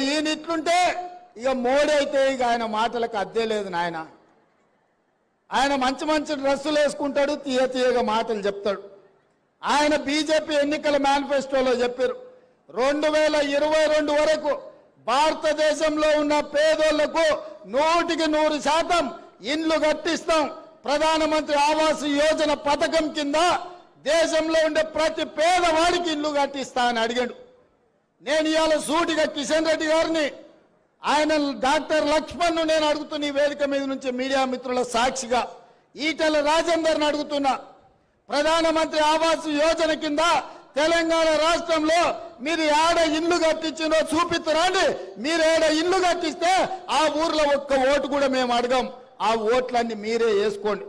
ఈయన ఇట్లుంటే ఇక మోడీ అయితే ఇక ఆయన మాటలకు అద్దే లేదు నాయన. ఆయన మంచి మంచి డ్రెస్సులు వేసుకుంటాడు, తీయగా మాటలు చెప్తాడు. ఆయన బీజేపీ ఎన్నికల మేనిఫెస్టోలో చెప్పారు 2022 వరకు భారతదేశంలో ఉన్న పేదోళ్లకు 100% ఇండ్లు కట్టిస్తాం. ప్రధానమంత్రి ఆవాస్ యోజన పథకం కింద దేశంలో ఉండే ప్రతి పేదవాడికి ఇల్లు కట్టిస్తా అని అడిగాడు. నేను ఇవాళ సూటిగా కిషన్ రెడ్డి గారిని, ఆయన డాక్టర్ లక్ష్మణ్ నేను అడుగుతున్న ఈ వేదిక మీద నుంచి మీడియా మిత్రుల సాక్షిగా ఈటెల రాజేందర్ని అడుగుతున్నా, ప్రధానమంత్రి ఆవాస్ యోజన కింద తెలంగాణ రాష్ట్రంలో మీరు ఏడ ఇల్లు కట్టించినో చూపిస్తారండి. మీరు ఏడ ఇల్లు కట్టిస్తే ఆ ఊర్లో ఒక్క ఓటు కూడా మేము అడగం. ఆ ఓట్లన్నీ మీరే వేసుకోండి.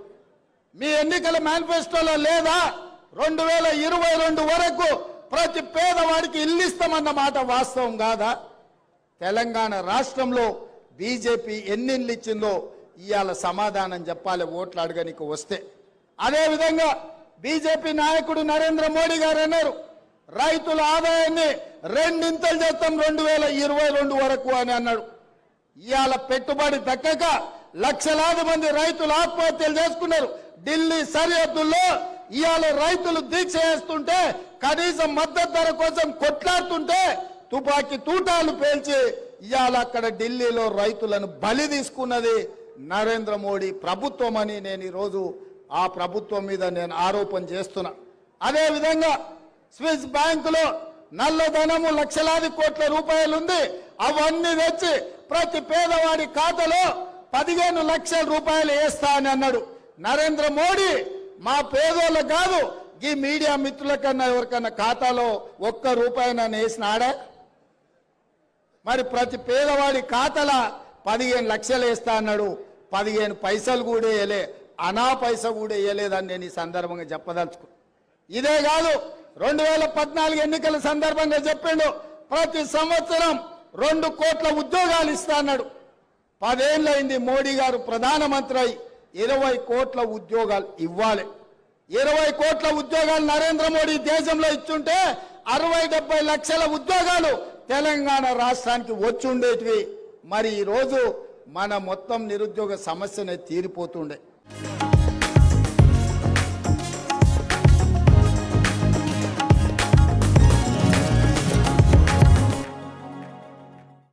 మీ ఎన్నికల మేనిఫెస్టోలో లేదా 2022 వరకు ప్రతి పేదవాడికి ఇల్లు ఇస్తామన్న మాట వాస్తవం కాదా? తెలంగాణ రాష్ట్రంలో బీజేపీ ఎన్ని ఇల్లు ఇచ్చిందో ఇవాళ సమాధానం చెప్పాలి ఓట్లు అడగనికి వస్తే. అదేవిధంగా బీజేపీ నాయకుడు నరేంద్ర మోడీ గారు అన్నారు రైతుల ఆదాయాన్ని 2 చేస్తాం 2022 వరకు అని అన్నాడు. ఇవాళ పెట్టుబడి దక్కక లక్షలాది మంది రైతులు ఆత్మహత్యలు చేసుకున్నారు. ఢిల్లీ సరిహద్దుల్లో ఇవాళ రైతులు దీక్ష చేస్తుంటే, కనీసం మద్దతు ధర కోసం కొట్లాడుతుంటే తుపాకీ తూటాలు పేల్చి ఇవాళ అక్కడ ఢిల్లీలో రైతులను బలి తీసుకున్నది నరేంద్ర మోడీ ప్రభుత్వం అని నేను ఈరోజు ఆ ప్రభుత్వం మీద నేను ఆరోపణ చేస్తున్నా. అదేవిధంగా స్విస్ బ్యాంకులో నల్లధనము లక్షలాది కోట్ల రూపాయలు ఉంది. అవన్నీ తెచ్చి ప్రతి పేదవాడి ఖాతాలో 15 లక్షల రూపాయలు వేస్తా అని అన్నాడు నరేంద్ర మోడీ. మా పేదోళ్ళకు కాదు, ఈ మీడియా మిత్రుల కన్నా ఎవరికన్నా ఖాతాలో ₹1 నన్ను వేసినాడా? మరి ప్రతి పేదవాడి ఖాతాల 15 లక్షలు వేస్తా అన్నాడు. 15 పైసలు కూడా వేయలే, అనా పైసా కూడా వేయలేదని నేను ఈ సందర్భంగా చెప్పదలుచుకు. ఇదే కాదు 2014 ఎన్నికల సందర్భంగా చెప్పిండు ప్రతి సంవత్సరం 2 కోట్ల ఉద్యోగాలు ఇస్తా అన్నాడు. 10 ఏళ్ళైంది మోడీ గారు ప్రధానమంత్రి అయి 20 కోట్ల ఉద్యోగాలు ఇవ్వాలి. 20 కోట్ల ఉద్యోగాలు నరేంద్ర మోడీ దేశంలో ఇచ్చుంటే 60-70 లక్షల ఉద్యోగాలు తెలంగాణ రాష్ట్రానికి వచ్చి ఉండేటివి. మరి ఈరోజు మన మొత్తం నిరుద్యోగ సమస్యనే తీరిపోతుండే.